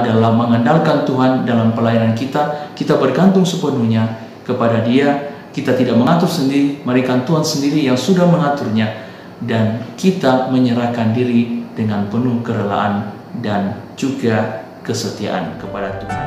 adalah mengandalkan Tuhan dalam pelayanan kita. Kita bergantung sepenuhnya kepada Dia. Kita tidak mengatur sendiri, melainkan Tuhan sendiri yang sudah mengaturnya. Dan kita menyerahkan diri dengan penuh kerelaan dan juga kesetiaan kepada Tuhan.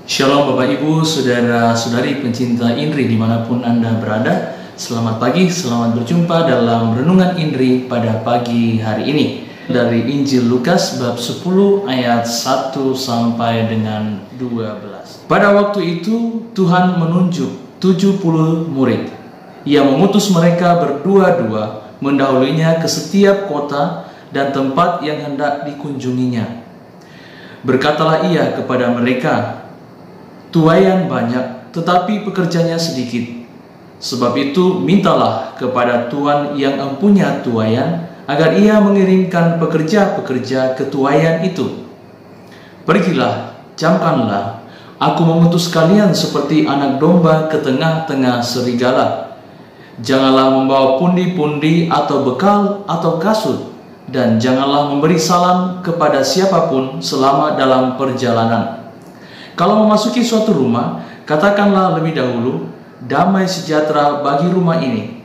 Shalom Bapak Ibu, Saudara-saudari pencinta Indri dimanapun Anda berada. Selamat pagi, selamat berjumpa dalam Renungan Indri pada pagi hari ini. Dari Injil Lukas bab 10 ayat 1 sampai dengan 12. Pada waktu itu Tuhan menunjuk 70 murid. Ia mengutus mereka berdua-dua mendahulunya ke setiap kota dan tempat yang hendak dikunjunginya. Berkatalah ia kepada mereka, "Tuaian banyak, tetapi pekerjanya sedikit. Sebab itu mintalah kepada Tuhan yang empunya tuaian, agar ia mengirimkan pekerja-pekerja ke tuaian itu. Pergilah, camkanlah, aku mengutus kalian seperti anak domba ke tengah-tengah serigala. Janganlah membawa pundi-pundi atau bekal atau kasut, dan janganlah memberi salam kepada siapapun selama dalam perjalanan. Kalau memasuki suatu rumah, katakanlah lebih dahulu, damai sejahtera bagi rumah ini.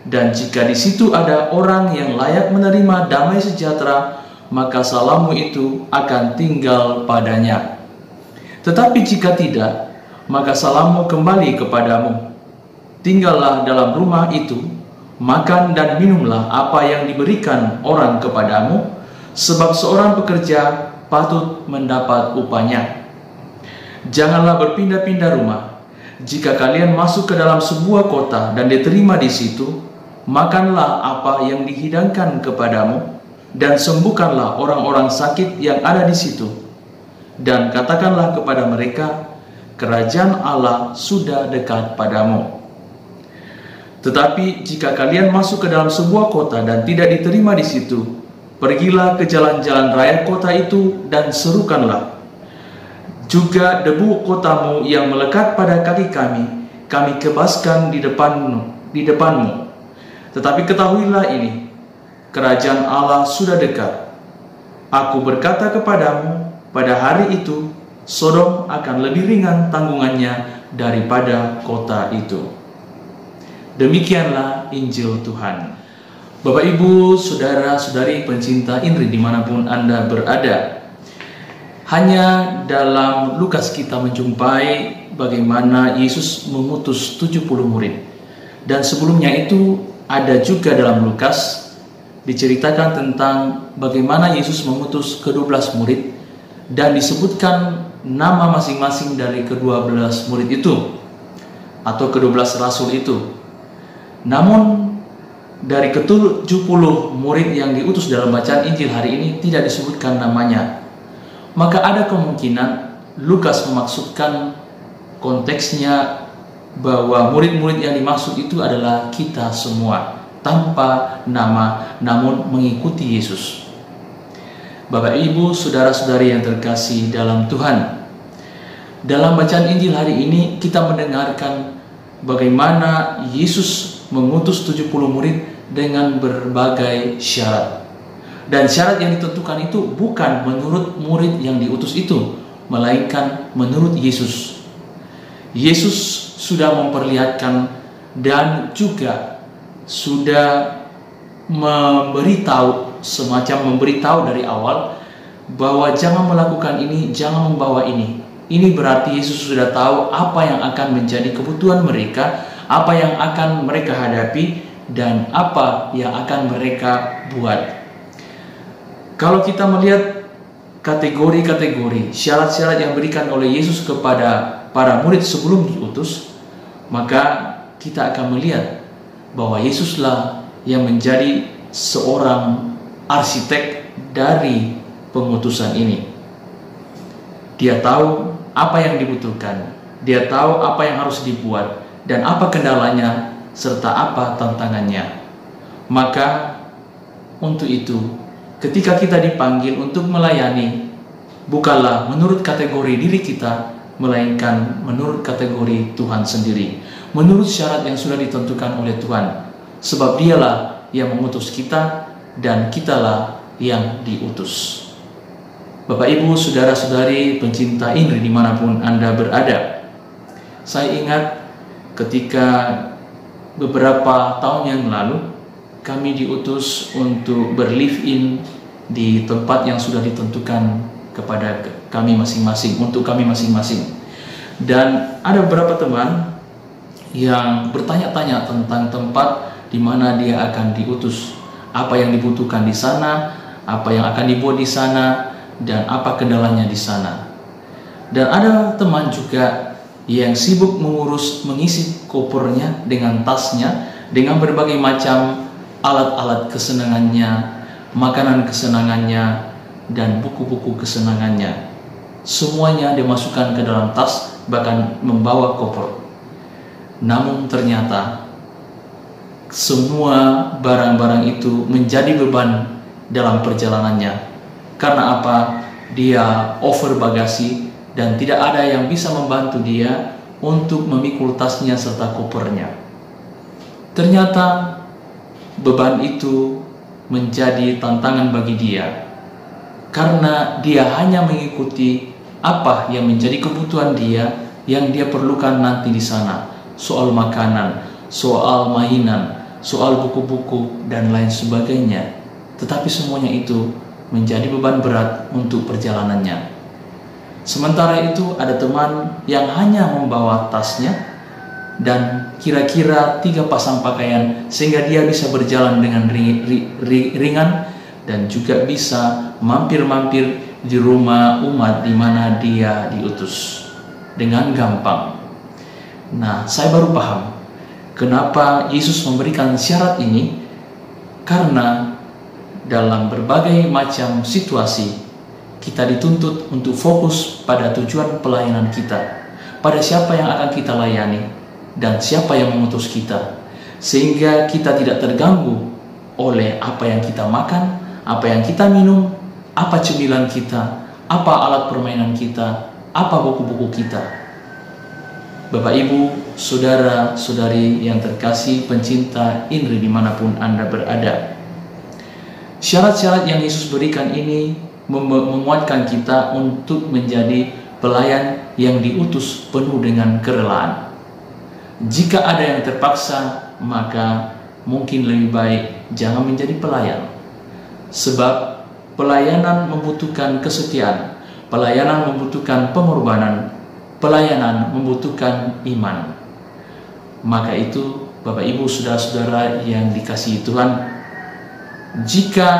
Dan jika di situ ada orang yang layak menerima damai sejahtera, maka salammu itu akan tinggal padanya. Tetapi jika tidak, maka salammu kembali kepadamu. Tinggallah dalam rumah itu, makan dan minumlah apa yang diberikan orang kepadamu, sebab seorang pekerja patut mendapat upahnya. Janganlah berpindah-pindah rumah. Jika kalian masuk ke dalam sebuah kota dan diterima di situ, makanlah apa yang dihidangkan kepadamu, dan sembuhkanlah orang-orang sakit yang ada di situ. Dan katakanlah kepada mereka, kerajaan Allah sudah dekat padamu. Tetapi jika kalian masuk ke dalam sebuah kota dan tidak diterima di situ, pergilah ke jalan-jalan raya kota itu dan serukanlah, juga debu kotamu yang melekat pada kaki kami kebaskan di depanmu. Tetapi ketahuilah ini, kerajaan Allah sudah dekat. Aku berkata kepadamu, pada hari itu, Sodom akan lebih ringan tanggungannya daripada kota itu." Demikianlah Injil Tuhan. Bapak Ibu, Saudara-saudari pencinta Indri dimanapun Anda berada, hanya dalam Lukas kita menjumpai bagaimana Yesus mengutus 70 murid. Dan sebelumnya itu ada juga dalam Lukas diceritakan tentang bagaimana Yesus mengutus ke-12 murid dan disebutkan nama masing-masing dari ke-12 murid itu atau ke-12 rasul itu. Namun dari ke-70 murid yang diutus dalam bacaan Injil hari ini tidak disebutkan namanya. Maka ada kemungkinan Lukas memaksudkan konteksnya bahwa murid-murid yang dimaksud itu adalah kita semua, tanpa nama, namun mengikuti Yesus. Bapak Ibu, Saudara-saudari yang terkasih dalam Tuhan, dalam bacaan Injil hari ini kita mendengarkan bagaimana Yesus mengutus 70 murid dengan berbagai syarat. Dan syarat yang ditentukan itu bukan menurut murid yang diutus itu, melainkan menurut Yesus. Yesus sudah memperlihatkan dan juga sudah memberitahu dari awal bahwa jangan melakukan ini, jangan membawa ini. Ini berarti Yesus sudah tahu apa yang akan menjadi kebutuhan mereka, apa yang akan mereka hadapi, dan apa yang akan mereka buat. Kalau kita melihat kategori-kategori syarat-syarat yang diberikan oleh Yesus kepada para murid sebelum diutus, maka kita akan melihat bahwa Yesuslah yang menjadi seorang arsitek dari pengutusan ini. Dia tahu apa yang dibutuhkan, dia tahu apa yang harus dibuat, dan apa kendalanya, serta apa tantangannya. Maka untuk itu, ketika kita dipanggil untuk melayani, bukanlah menurut kategori diri kita, melainkan menurut kategori Tuhan sendiri, menurut syarat yang sudah ditentukan oleh Tuhan. Sebab Dialah yang mengutus kita dan kitalah yang diutus. Bapak, Ibu, saudara-saudari pencinta Inri dimanapun Anda berada, saya ingat ketika beberapa tahun yang lalu kami diutus untuk berlive-in di tempat yang sudah ditentukan kepada kami masing-masing, untuk kami masing-masing. Dan ada beberapa teman yang bertanya-tanya tentang tempat di mana dia akan diutus, apa yang dibutuhkan di sana, apa yang akan dibuat di sana, dan apa kendalanya di sana. Dan ada teman juga yang sibuk mengisi kopernya dengan tasnya, dengan berbagai macam alat-alat kesenangannya, makanan kesenangannya, dan buku-buku kesenangannya. Semuanya dimasukkan ke dalam tas, bahkan membawa koper. Namun ternyata semua barang-barang itu menjadi beban dalam perjalanannya. Karena apa? Dia over bagasi dan tidak ada yang bisa membantu dia untuk memikul tasnya serta kopernya. Ternyata beban itu menjadi tantangan bagi dia, karena dia hanya mengikuti apa yang menjadi kebutuhan dia, yang dia perlukan nanti di sana. Soal makanan, soal mainan, soal buku-buku, dan lain sebagainya. Tetapi semuanya itu menjadi beban berat untuk perjalanannya. Sementara itu ada teman yang hanya membawa tasnya dan kira-kira 3 pasang pakaian, sehingga dia bisa berjalan dengan ringan dan juga bisa mampir-mampir di rumah umat di mana dia diutus dengan gampang. Nah, saya baru paham kenapa Yesus memberikan syarat ini, karena dalam berbagai macam situasi kita dituntut untuk fokus pada tujuan pelayanan kita, pada siapa yang akan kita layani dan siapa yang mengutus kita, sehingga kita tidak terganggu oleh apa yang kita makan, apa yang kita minum, apa cemilan kita, apa alat permainan kita, apa buku-buku kita. Bapak, Ibu, saudara-saudari yang terkasih pencinta Inri dimanapun Anda berada, syarat-syarat yang Yesus berikan ini menguatkan kita untuk menjadi pelayan yang diutus penuh dengan kerelaan. Jika ada yang terpaksa, maka mungkin lebih baik jangan menjadi pelayan. Sebab pelayanan membutuhkan kesetiaan, pelayanan membutuhkan pengorbanan, pelayanan membutuhkan iman. Maka itu, Bapak, Ibu, saudara-saudara yang dikasihi Tuhan, jika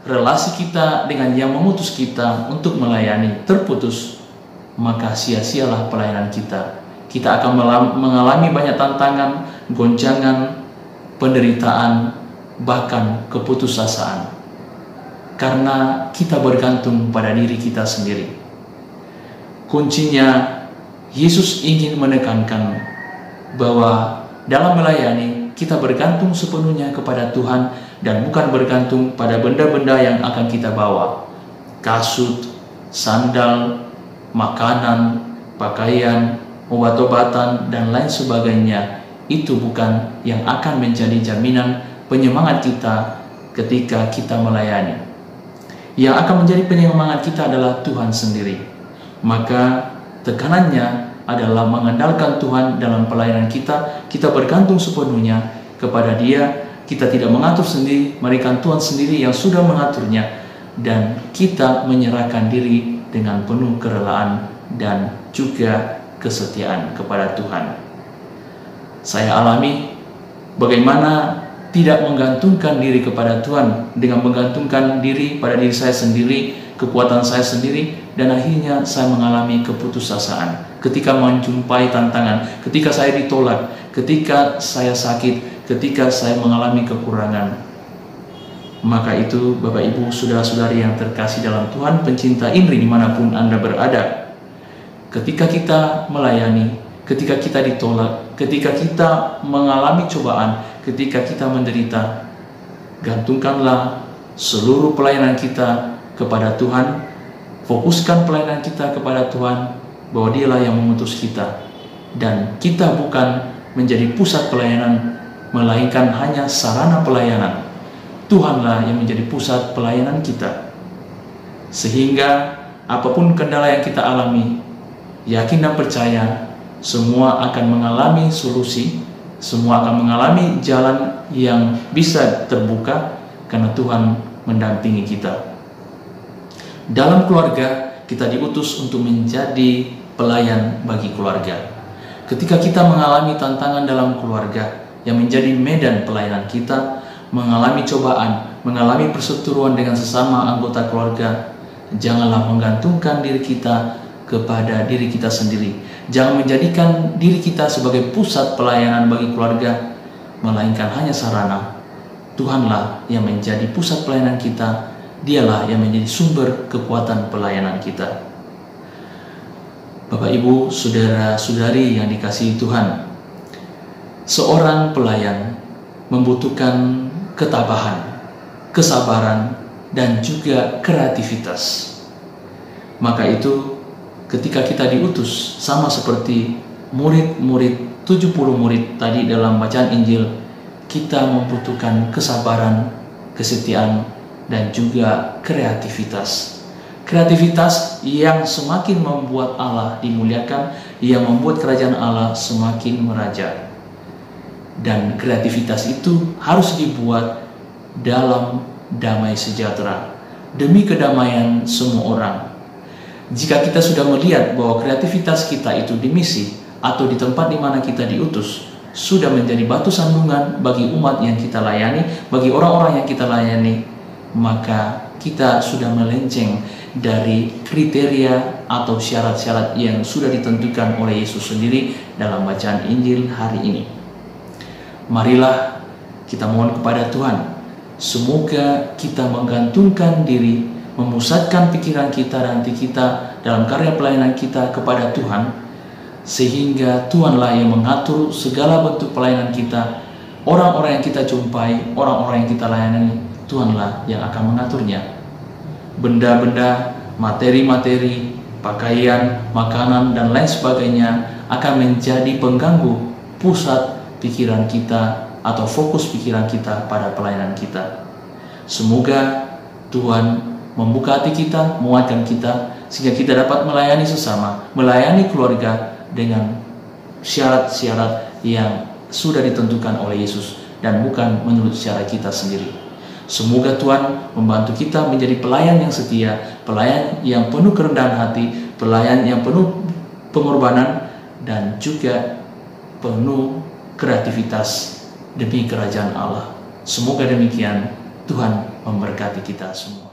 relasi kita dengan yang mengutus kita untuk melayani terputus, maka sia-sialah pelayanan kita. Kita akan mengalami banyak tantangan, goncangan, penderitaan, bahkan keputusasaan, karena kita bergantung pada diri kita sendiri. Kuncinya, Yesus ingin menekankan bahwa dalam melayani kita bergantung sepenuhnya kepada Tuhan dan bukan bergantung pada benda-benda yang akan kita bawa. Kasut, sandal, makanan, pakaian, obat-obatan, dan lain sebagainya. Itu bukan yang akan menjadi jaminan penyemangat kita ketika kita melayani. Yang akan menjadi penyemangat kita adalah Tuhan sendiri. Maka tekanannya adalah mengandalkan Tuhan dalam pelayanan kita. Kita bergantung sepenuhnya kepada Dia. Kita tidak mengatur sendiri, melainkan Tuhan sendiri yang sudah mengaturnya. Dan kita menyerahkan diri dengan penuh kerelaan dan juga kesetiaan kepada Tuhan. Saya alami bagaimana tidak menggantungkan diri kepada Tuhan, dengan menggantungkan diri pada diri saya sendiri, kekuatan saya sendiri, dan akhirnya saya mengalami keputusasaan ketika menjumpai tantangan, ketika saya ditolak, ketika saya sakit, ketika saya mengalami kekurangan. Maka itu, Bapak, Ibu, saudara-saudari yang terkasih dalam Tuhan, pencinta Inri dimanapun Anda berada, ketika kita melayani, ketika kita ditolak, ketika kita mengalami cobaan, ketika kita menderita, gantungkanlah seluruh pelayanan kita kepada Tuhan. Fokuskan pelayanan kita kepada Tuhan, bahwa Dialah yang mengutus kita, dan kita bukan menjadi pusat pelayanan, melainkan hanya sarana pelayanan. Tuhanlah yang menjadi pusat pelayanan kita. Sehingga apapun kendala yang kita alami, yakin dan percaya, semua akan mengalami solusi, semua akan mengalami jalan yang bisa terbuka, karena Tuhan mendampingi kita. Dalam keluarga, kita diutus untuk menjadi pelayan bagi keluarga. Ketika kita mengalami tantangan dalam keluarga yang menjadi medan pelayanan kita, mengalami cobaan, mengalami perseteruan dengan sesama anggota keluarga, janganlah menggantungkan diri kita kepada diri kita sendiri. Jangan menjadikan diri kita sebagai pusat pelayanan bagi keluarga, melainkan hanya sarana. Tuhanlah yang menjadi pusat pelayanan kita. Dialah yang menjadi sumber kekuatan pelayanan kita. Bapak, Ibu, saudara-saudari yang dikasihi Tuhan, seorang pelayan membutuhkan ketabahan, kesabaran, dan juga kreativitas. Maka itu ketika kita diutus, sama seperti murid-murid 70 murid tadi dalam bacaan Injil, kita membutuhkan kesabaran, kesetiaan, dan juga kreativitas. Kreativitas yang semakin membuat Allah dimuliakan, yang membuat kerajaan Allah semakin meraja. Dan kreativitas itu harus dibuat dalam damai sejahtera, demi kedamaian semua orang. Jika kita sudah melihat bahwa kreativitas kita itu di misi atau di tempat di mana kita diutus, sudah menjadi batu sandungan bagi umat yang kita layani, bagi orang-orang yang kita layani, maka kita sudah melenceng dari kriteria atau syarat-syarat yang sudah ditentukan oleh Yesus sendiri dalam bacaan Injil hari ini. Marilah kita mohon kepada Tuhan, semoga kita menggantungkan diri, memusatkan pikiran kita dan hati kita dalam karya pelayanan kita kepada Tuhan, sehingga Tuhanlah yang mengatur segala bentuk pelayanan kita. Orang-orang yang kita jumpai, orang-orang yang kita layani, Tuhanlah yang akan mengaturnya. Benda-benda, materi-materi, pakaian, makanan, dan lain sebagainya akan menjadi pengganggu pusat pikiran kita atau fokus pikiran kita pada pelayanan kita. Semoga Tuhan membuka hati kita, menguatkan kita, sehingga kita dapat melayani sesama, melayani keluarga dengan syarat-syarat yang sudah ditentukan oleh Yesus dan bukan menurut cara kita sendiri. Semoga Tuhan membantu kita menjadi pelayan yang setia, pelayan yang penuh kerendahan hati, pelayan yang penuh pengorbanan, dan juga penuh kreativitas demi kerajaan Allah. Semoga demikian. Tuhan memberkati kita semua.